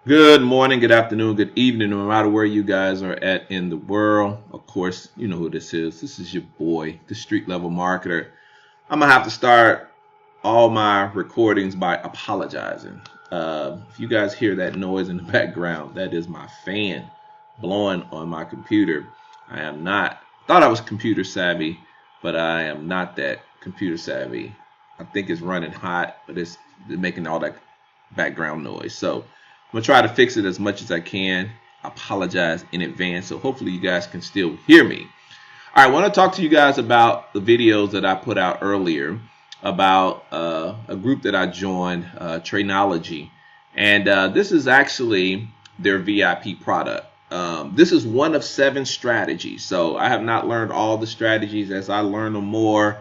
Good morning, good afternoon, good evening, no matter where you guys are at in the world. Of course, you know who this is. This is your boy, the street level marketer. I'm gonna have to start all my recordings by apologizing. If you guys hear that noise in the background, that is my fan blowing on my computer. I am not, thought I was computer savvy, but I am not that computer savvy. I think it's running hot, but it's making all that background noise. So I'm gonna try to fix it as much as I can. I apologize in advance. So hopefully you guys can still hear me. All right, I want to talk to you guys about the videos that I put out earlier about a group that I joined, Tradeknology, and this is actually their VIP product. This is one of 7 strategies, so I have not learned all the strategies. As I learn them more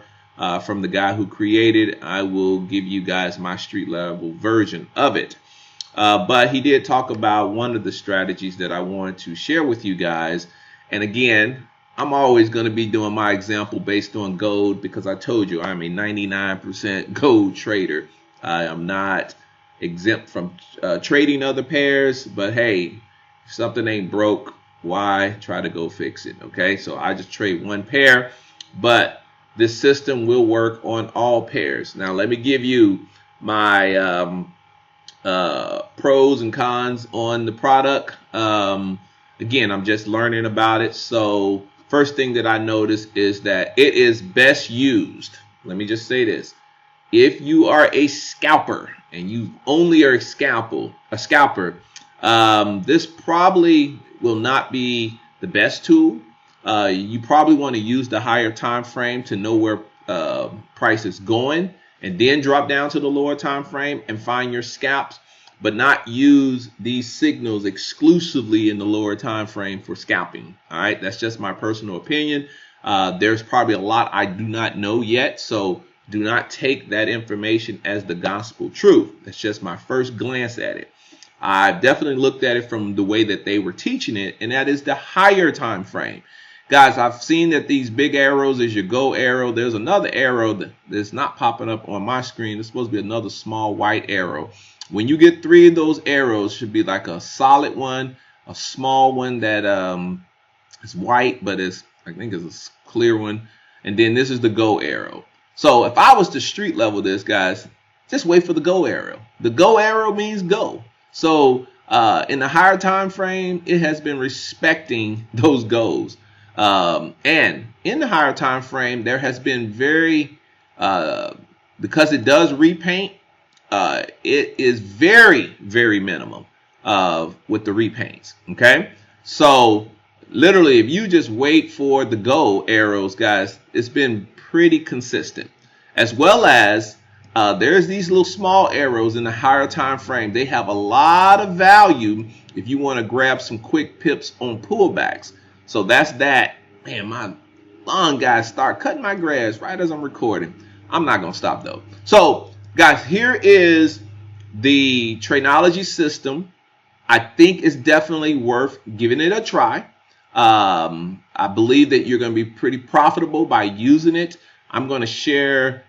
from the guy who created, I will give you guys my street level version of it. But he did talk about one of the strategies that I wanted to share with you guys. And again, I'm always going to be doing my example based on gold because I told you I'm a 99% gold trader. I am not exempt from trading other pairs, but hey, if something ain't broke, why try to go fix it? Okay, so I just trade one pair, but this system will work on all pairs. Now, let me give you my pros and cons on the product. Again, I'm just learning about it. So first thing that I noticed is that it is best used. Let me just say this. If you are a scalper and you only are a scalper, this probably will not be the best tool. You probably want to use the higher time frame to know where price is going, and then drop down to the lower time frame and find your scalps, but not use these signals exclusively in the lower time frame for scalping. All right, that's just my personal opinion. There's probably a lot I do not know yet, so do not take that information as the gospel truth. That's just my first glance at it. I've definitely looked at it from the way that they were teaching it, and that is the higher time frame. Guys, I've seen that these big arrows is your go arrow. There's another arrow that's not popping up on my screen. It's supposed to be another small white arrow. When you get 3 of those arrows, should be like a solid one, a small one that is white, but I think it's a clear one, and then this is the go arrow. So if I was to street level this, guys, just wait for the go arrow. The go arrow means go. So in the higher time frame, it has been respecting those goals. And in the higher time frame, there has been because it does repaint, it is very, very minimum with the repaints. Okay, so literally, if you just wait for the go arrows, guys, it's been pretty consistent. As well as there's these little small arrows in the higher time frame. They have a lot of value if you want to grab some quick pips on pullbacks. So that's that. Man, my lawn guys start cutting my grass right as I'm recording. I'm not gonna stop though. So guys, here is the Tradeknology system. I think it's definitely worth giving it a try. I believe that you're going to be pretty profitable by using it. I'm going to share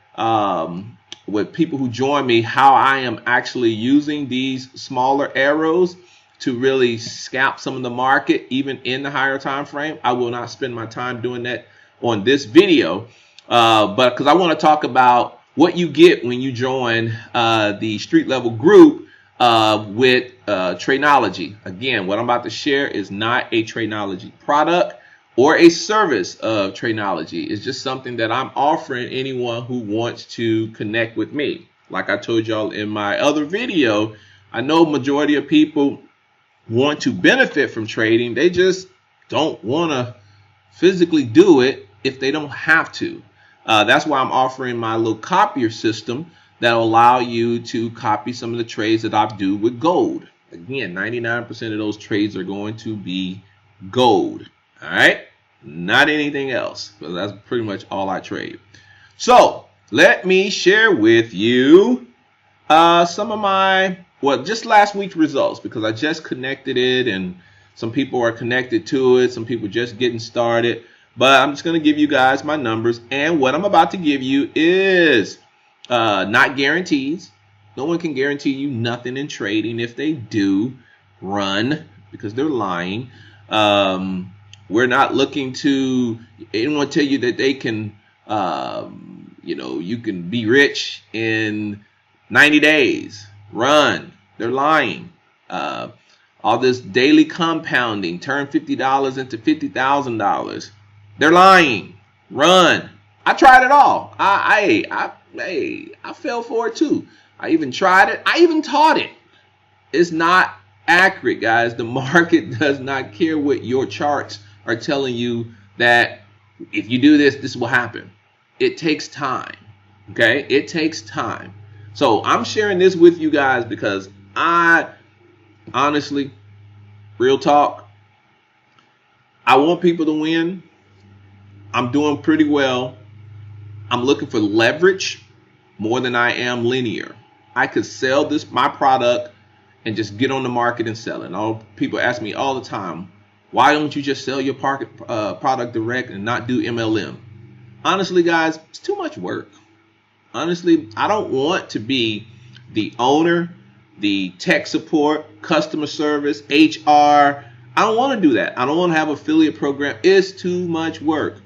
with people who join me how I am actually using these smaller arrows to really scalp some of the market, even in the higher time frame. I will not spend my time doing that on this video, but because I want to talk about what you get when you join the street level group with Tradeknology. Again, what I'm about to share is not a Tradeknology product or a service of Tradeknology. It's just something that I'm offering anyone who wants to connect with me. Like I told y'all in my other video, I know majority of people want to benefit from trading. They just don't want to physically do it if they don't have to. That's why I'm offering my little copier system that will allow you to copy some of the trades that I do with gold. Again, 99% of those trades are going to be gold. All right, not anything else, but that's pretty much all I trade. So let me share with you some of my, just last week's results, because I just connected it and some people are connected to it. Some people just getting started. But I'm just going to give you guys my numbers. And what I'm about to give you is not guarantees. No one can guarantee you nothing in trading. If they do, run, because they're lying. We're not looking to anyone tell you that they can, you can be rich in 90 days. Run. They're lying. All this daily compounding, turn $50 into $50,000. They're lying. Run. I tried it all. I fell for it too. I even tried it. I even taught it. It's not accurate, guys. The market does not care what your charts are telling you, that if you do this, this will happen. It takes time. Okay? It takes time. So I'm sharing this with you guys because I honestly, real talk, I want people to win. I'm doing pretty well. I'm looking for leverage more than I am linear. I could sell my product and just get on the market and sell it. And all people ask me all the time, why don't you just sell your product direct and not do MLM? Honestly, guys, it's too much work. Honestly, I don't want to be the owner, the tech support, customer service, HR. I don't want to do that. I don't want to have an affiliate program. It's too much work.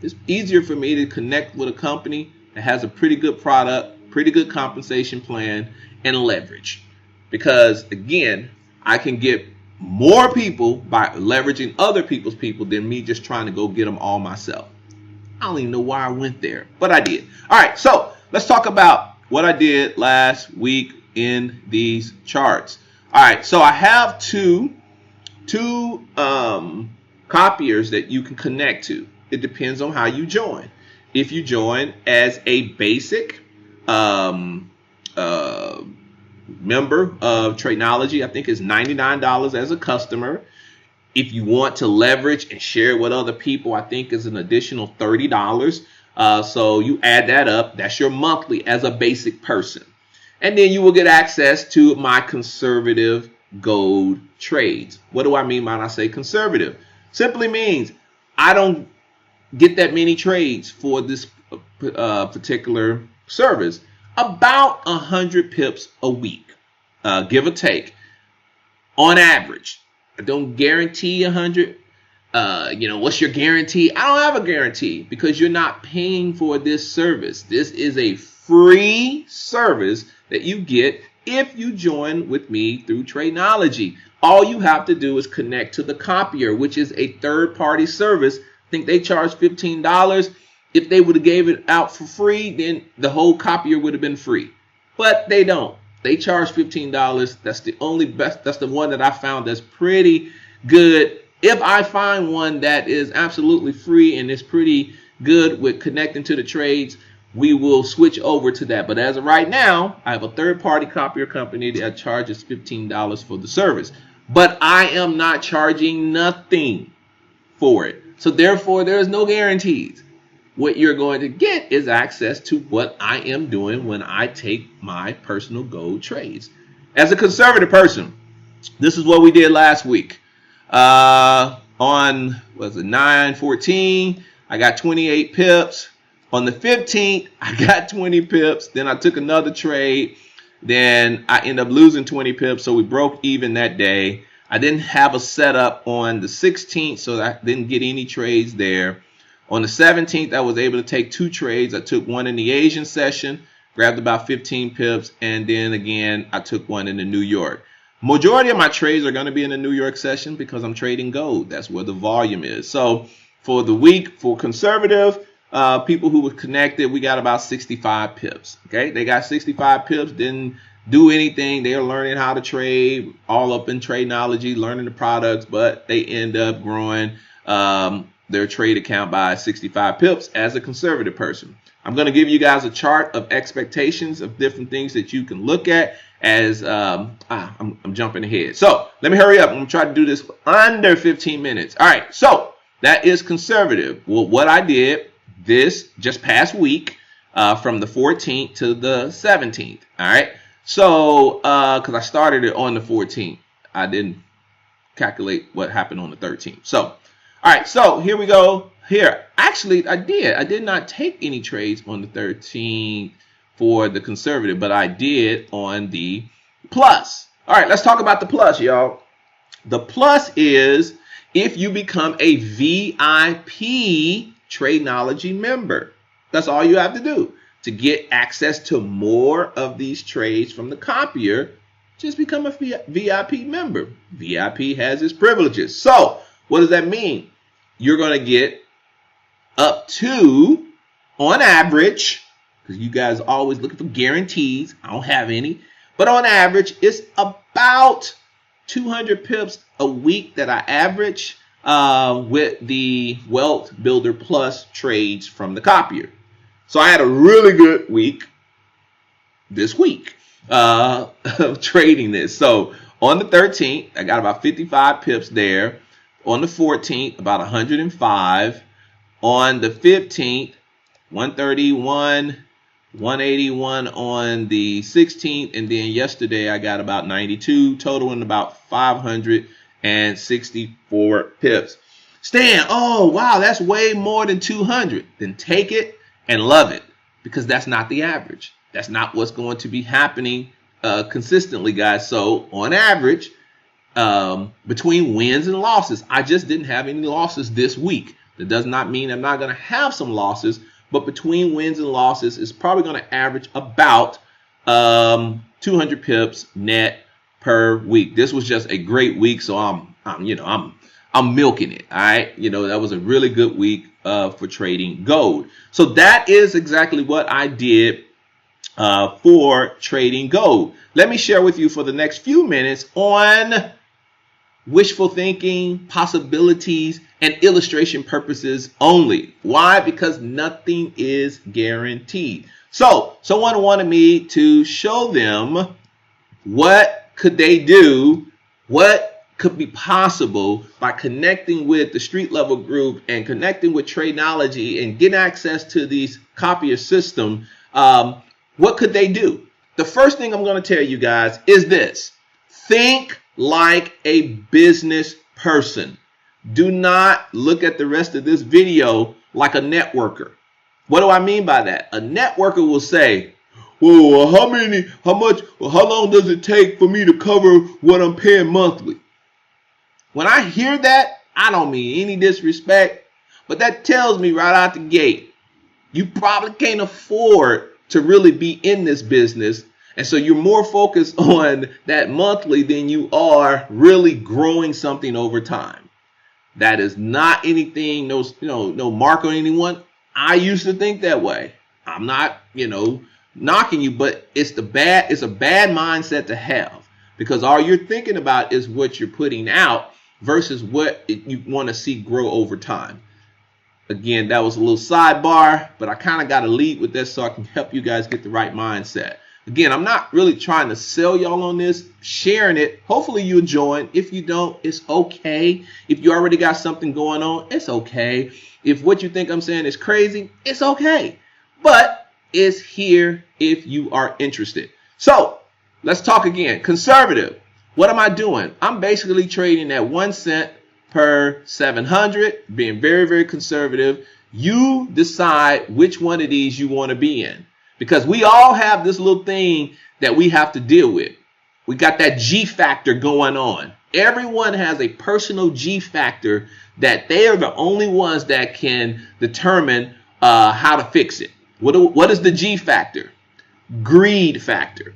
It's easier for me to connect with a company that has a pretty good product, pretty good compensation plan, and leverage. Because again, I can get more people by leveraging other people's people than me just trying to go get them all myself. I don't even know why I went there, but I did. All right, so let's talk about what I did last week in these charts. All right, so I have two copiers that you can connect to. It depends on how you join. If you join as a basic member of Tradeknology, I think it's $99 as a customer. If you want to leverage and share with other people, I think is an additional $30. So you add that up. That's your monthly as a basic person. And then you will get access to my conservative gold trades. What do I mean when I say conservative? Simply means I don't get that many trades for this particular service. About 100 pips a week, give or take, on average. I don't guarantee 100. What's your guarantee? I don't have a guarantee because you're not paying for this service. This is a free service that you get if you join with me through Tradeknology. All you have to do is connect to the Copier, which is a third-party service. I think they charge $15. If they would have gave it out for free, then the whole Copier would have been free. But they don't. They charge $15. That's the only best. That's the one that I found that's pretty good. If I find one that is absolutely free and is pretty good with connecting to the trades, we will switch over to that. But as of right now, I have a third-party Copier company that charges $15 for the service. But I am not charging nothing for it. So therefore, there is no guarantees. What you're going to get is access to what I am doing when I take my personal gold trades. As a conservative person, this is what we did last week. On 9/14, I got 28 pips. On the 15th, I got 20 pips. Then I took another trade. Then I ended up losing 20 pips, so we broke even that day. I didn't have a setup on the 16th, so I didn't get any trades there. On the 17th, I was able to take two trades. I took one in the Asian session, grabbed about 15 pips, and then again, I took one in the New York. Majority of my trades are going to be in the New York session because I'm trading gold. That's where the volume is. So for the week, for conservative people who were connected, we got about 65 pips. Okay, they got 65 pips, didn't do anything. They are learning how to trade, all up in Tradeknology, learning the products, but they end up growing their trade account by 65 pips as a conservative person. I'm going to give you guys a chart of expectations of different things that you can look at as I'm jumping ahead. So let me hurry up. I'm going to try to do this under 15 minutes. All right. So that is conservative. Well, what I did this just past week from the 14th to the 17th. All right. So because I started it on the 14th, I didn't calculate what happened on the 13th. So all right, so here we go. Here, actually, I did not take any trades on the 13th for the conservative, but I did on the plus. All right, let's talk about the plus, y'all. The plus is if you become a VIP Tradeknology member. That's all you have to do to get access to more of these trades from the copier. Just become a VIP member. VIP has its privileges. So what does that mean? You're going to get up to, on average, because you guys are always looking for guarantees. I don't have any. But on average, it's about 200 pips a week that I average with the Wealth Builder Plus trades from the copier. So I had a really good week this week of trading this. So on the 13th, I got about 55 pips there. On the 14th, about 105. On the 15th, 131, 181 on the 16th, and then yesterday I got about 92, totaling about 564 pips. Stan, oh wow, that's way more than 200. Then take it and love it, because that's not the average. That's not what's going to be happening consistently, guys. So on average, between wins and losses, I just didn't have any losses this week. That does not mean I'm not going to have some losses, but between wins and losses, it's probably going to average about 200 pips net per week. This was just a great week, so I'm milking it. All right, that was a really good week for trading gold. So that is exactly what I did for trading gold. Let me share with you for the next few minutes on wishful thinking, possibilities, and illustration purposes only. Why? Because nothing is guaranteed. So someone wanted me to show them what could they do, what could be possible by connecting with the street level group and connecting with Tradeknology and getting access to these copier system. What could they do? The first thing I'm going to tell you guys is this: think like a business person. Do not look at the rest of this video like a networker. What do I mean by that? A networker will say, well, how long does it take for me to cover what I'm paying monthly? When I hear that, I don't mean any disrespect, but that tells me right out the gate, you probably can't afford to really be in this business. And so you're more focused on that monthly than you are really growing something over time. That is not anything, no mark on anyone. I used to think that way. I'm not, knocking you, but it's a bad mindset to have, because all you're thinking about is what you're putting out versus what you want to see grow over time. Again, that was a little sidebar, but I kind of got to lead with this so I can help you guys get the right mindset. Again, I'm not really trying to sell y'all on this, sharing it. Hopefully you enjoy. If you don't, it's okay. If you already got something going on, it's okay. If what you think I'm saying is crazy, it's okay. But it's here if you are interested. So let's talk again. Conservative. What am I doing? I'm basically trading at 1 cent per 700, being very, very conservative. You decide which one of these you want to be in, because we all have this little thing that we have to deal with. We got that G factor going on. Everyone has a personal G factor that they are the only ones that can determine how to fix it. What is the G factor? Greed factor.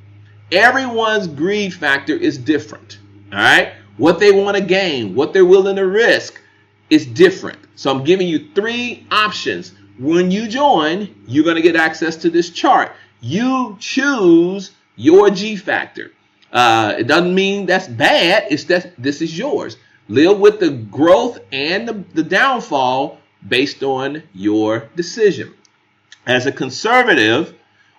Everyone's greed factor is different. All right. What they want to gain, what they're willing to risk is different. So I'm giving you 3 options. When you join, you're going to get access to this chart. You choose your G factor. It doesn't mean that's bad. It's that this is yours. Live with the growth and the downfall based on your decision. As a conservative,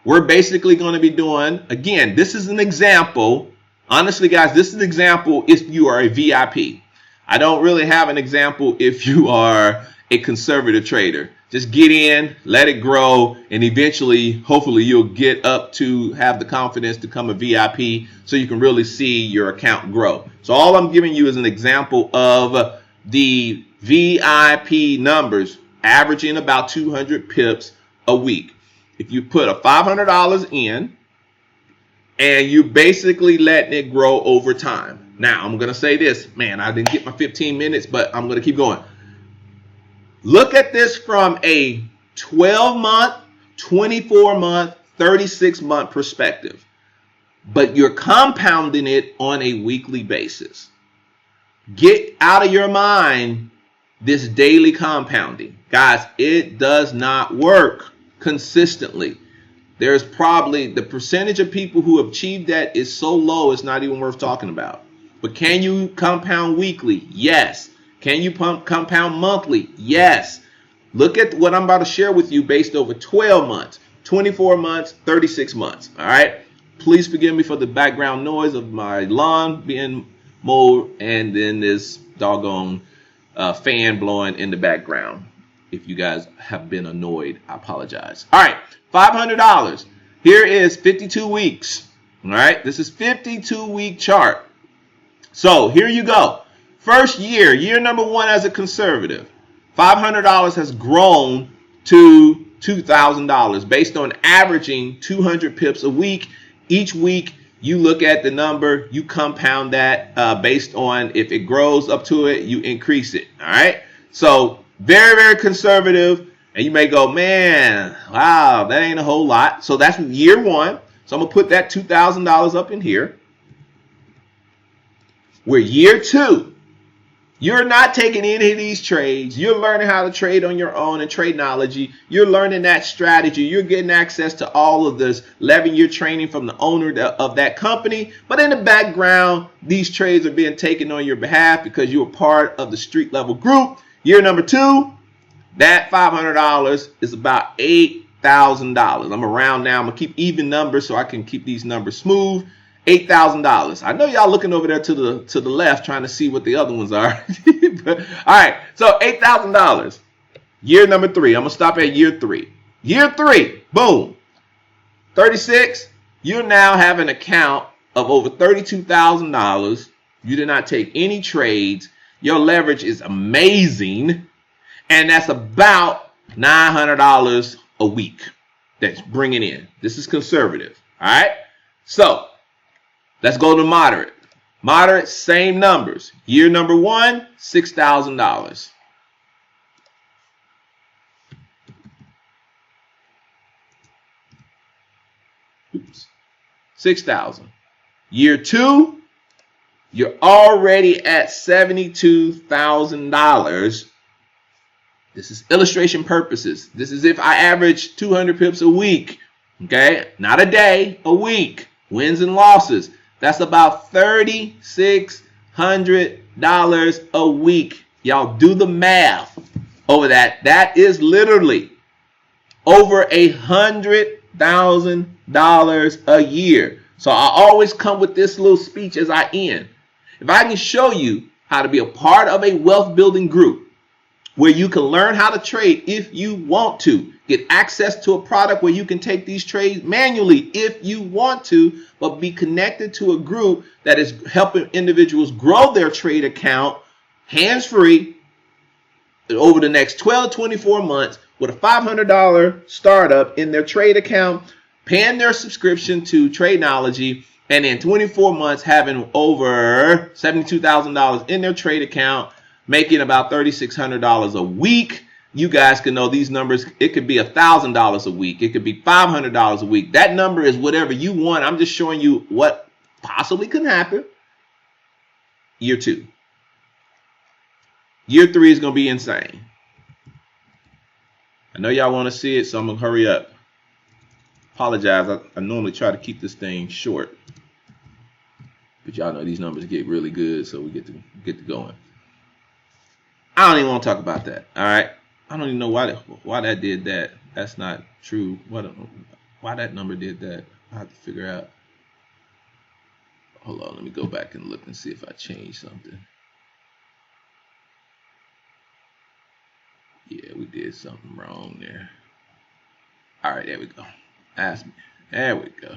we're basically going to be doing, again, this is an example. Honestly, guys, this is an example if you are a VIP. I don't really have an example if you are a conservative trader. Just get in, let it grow, and eventually, hopefully, you'll get up to have the confidence to become a VIP so you can really see your account grow. So all I'm giving you is an example of the VIP numbers averaging about 200 pips a week. If you put a $500 in and you basically letting it grow over time, Now, I'm going to say this. Man, I didn't get my 15 minutes, but I'm going to keep going. Look at this from a 12-month, 24-month, 36-month perspective. But you're compounding it on a weekly basis. Get out of your mind this daily compounding. Guys, it does not work consistently. There's probably the percentage of people who have achieved that is so low it's not even worth talking about. But can you compound weekly? Yes. Can you compound monthly? Yes. Look at what I'm about to share with you based over 12 months, 24 months, 36 months. All right. Please forgive me for the background noise of my lawn being mowed and then this doggone fan blowing in the background. If you guys have been annoyed, I apologize. All right, $500. Here is 52 weeks. All right, this is 52-week chart. So here you go. First year number one as a conservative, $500 has grown to $2,000 based on averaging 200 pips a week. Each week you look at the number, you compound that based on if it grows up to it, you increase it. All right. So very, very conservative. And you may go, man, wow, that ain't a whole lot. So that's year one. So I'm going to put that $2,000 up in here. We're year two. You're not taking any of these trades. You're learning how to trade on your own in Tradeknology. You're learning that strategy. You're getting access to all of this, leveraging your training from the owner of that company. But in the background, these trades are being taken on your behalf because you were part of the street level group. Year number two, that $500 is about $8,000. I'm around now. I'm going to keep even numbers so I can keep these numbers smooth. $8,000. I know y'all looking over there to the left trying to see what the other ones are. But, all right, so $8,000. Year number three. I'm going to stop at year three. Year three, boom. 36, you now have an account of over $32,000. You did not take any trades. Your leverage is amazing. And that's about $900 a week that's bringing in. This is conservative. All right. So let's go to moderate. Moderate, same numbers. Year number one, $6,000. Oops. 6,000. Year two, you're already at $72,000. This is illustration purposes. This is if I average 200 pips a week. Okay, not a day, a week. Wins and losses. That's about $3,600 a week. Y'all do the math over that. That is literally over $100,000 a year. So I always come with this little speech as I end. If I can show you how to be a part of a wealth building group where you can learn how to trade if you want to, get access to a product where you can take these trades manually if you want to, but be connected to a group that is helping individuals grow their trade account hands-free over the next 12 to 24 months with a $500 startup in their trade account, paying their subscription to Tradeknology, and in 24 months having over $72,000 in their trade account, making about $3,600 a week. You guys can know these numbers. It could be $1,000 a week. It could be $500 a week. That number is whatever you want. I'm just showing you what possibly could happen. Year two. Year three is going to be insane. I know y'all want to see it, so I'm going to hurry up. Apologize. I normally try to keep this thing short. But y'all know these numbers get really good, so we get to going. I don't even want to talk about that. All right. I don't even know why that did that. That's not true. Why that number did that? I have to figure out. Hold on. Let me go back and look and see if I changed something. Yeah, we did something wrong there. All right. There we go. Ask me. There we go.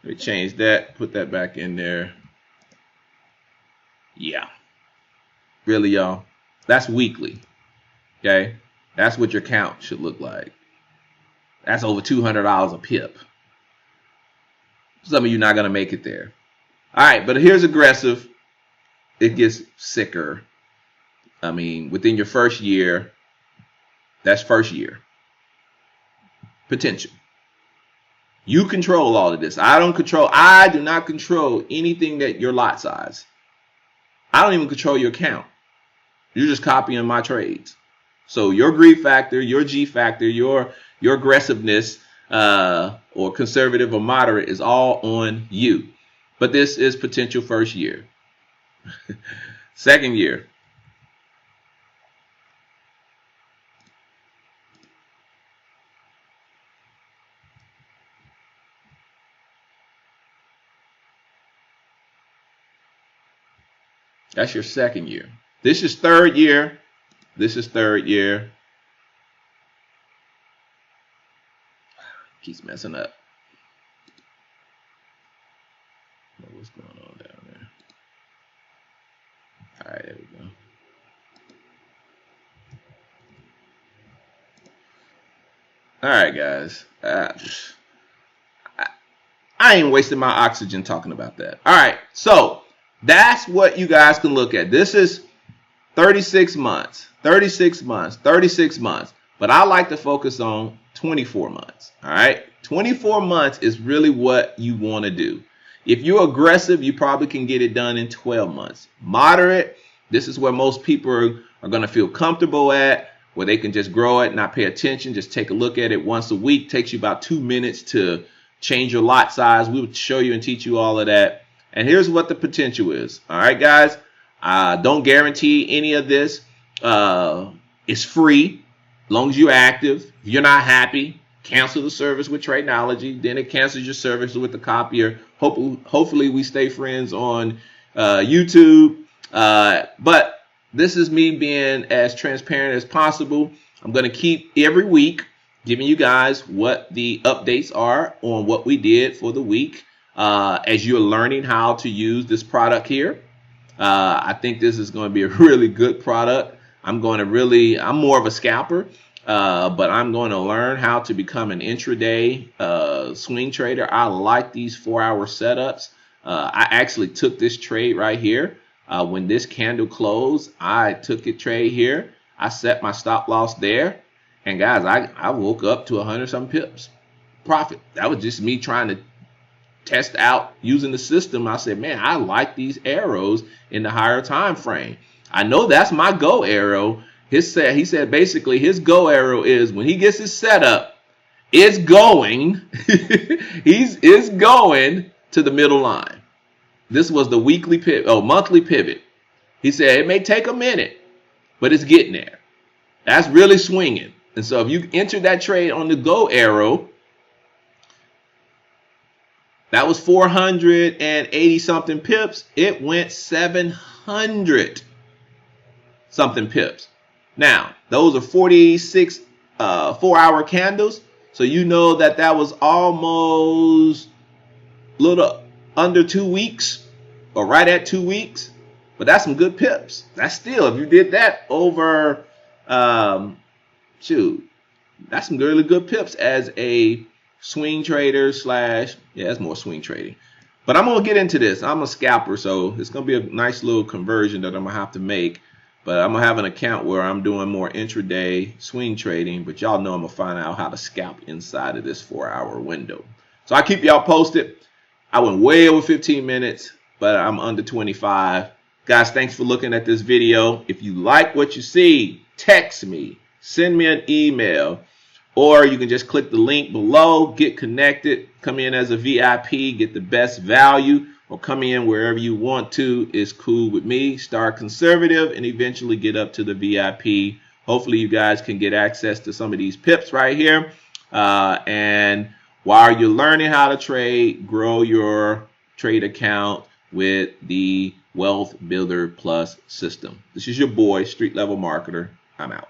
Let me change that. Put that back in there. Yeah. Really, y'all? That's weekly. Okay? That's what your count should look like. That's over $200 a pip. Some of you not going to make it there. All right, but here's aggressive. it gets sicker. I mean, within your first year, that's first year potential. You control all of this. I do not control anything that your lot size. I don't even control your count. You're just copying my trades. So your greed factor, your G factor, your aggressiveness, or conservative or moderate is all on you. But this is potential first year. Second year. That's your second year. This is third year. This is third year. Keeps messing up. What's going on down there? All right, there we go. All right, guys. I ain't wasting my oxygen talking about that. All right, so that's what you guys can look at. This is 36 months, 36 months, 36 months. But I like to focus on 24 months. All right, 24 months is really what you want to do. If you're aggressive, you probably can get it done in 12 months. Moderate, this is where most people are going to feel comfortable at, where they can just grow it, not pay attention, just take a look at it once a week. Takes you about 2 minutes to change your lot size. We would show you and teach you all of that. And here's what the potential is. All right, guys, don't guarantee any of this. It's free as long as you're active. If you're not happy, cancel the service with Tradeknology. Then it cancels your service with the Copier. Hopefully we stay friends on YouTube. But this is me being as transparent as possible. I'm going to keep every week giving you guys what the updates are on what we did for the week as you're learning how to use this product here. I think this is going to be a really good product. I'm more of a scalper, but I'm going to learn how to become an intraday swing trader. I like these 4-hour setups. I actually took this trade right here. When this candle closed, I took a trade here. I set my stop loss there. And guys, I woke up to 100-some pips profit. That was just me trying to test out using the system. I said, man, I like these arrows in the higher time frame. I know that's my go arrow. He said basically his go arrow is when he gets his setup, it's going. It's going to the middle line. This was the monthly pivot. He said it may take a minute, but it's getting there. That's really swinging. And so if you enter that trade on the go arrow, that was 480 something pips. It went 700 something pips. Now, those are 46 4-hour candles. So you know that was almost a little under 2 weeks or right at 2 weeks. But that's some good pips. That's still, if you did that over, that's some really good pips as a swing trader it's more swing trading. But I'm going to get into this. I'm a scalper, so it's going to be a nice little conversion that I'm going to have to make. But I'm going to have an account where I'm doing more intraday swing trading. But y'all know I'm going to find out how to scalp inside of this 4-hour window. So I keep y'all posted. I went way over 15 minutes, but I'm under 25. Guys, thanks for looking at this video. If you like what you see, text me, send me an email, or you can just click the link below, get connected, come in as a VIP, get the best value, or come in wherever you want to. Is cool with me. Start conservative and eventually get up to the VIP. Hopefully you guys can get access to some of these pips right here. And while you're learning how to trade, grow your trade account with the Wealth Builder Plus system. This is your boy, Street Level Marketer. I'm out.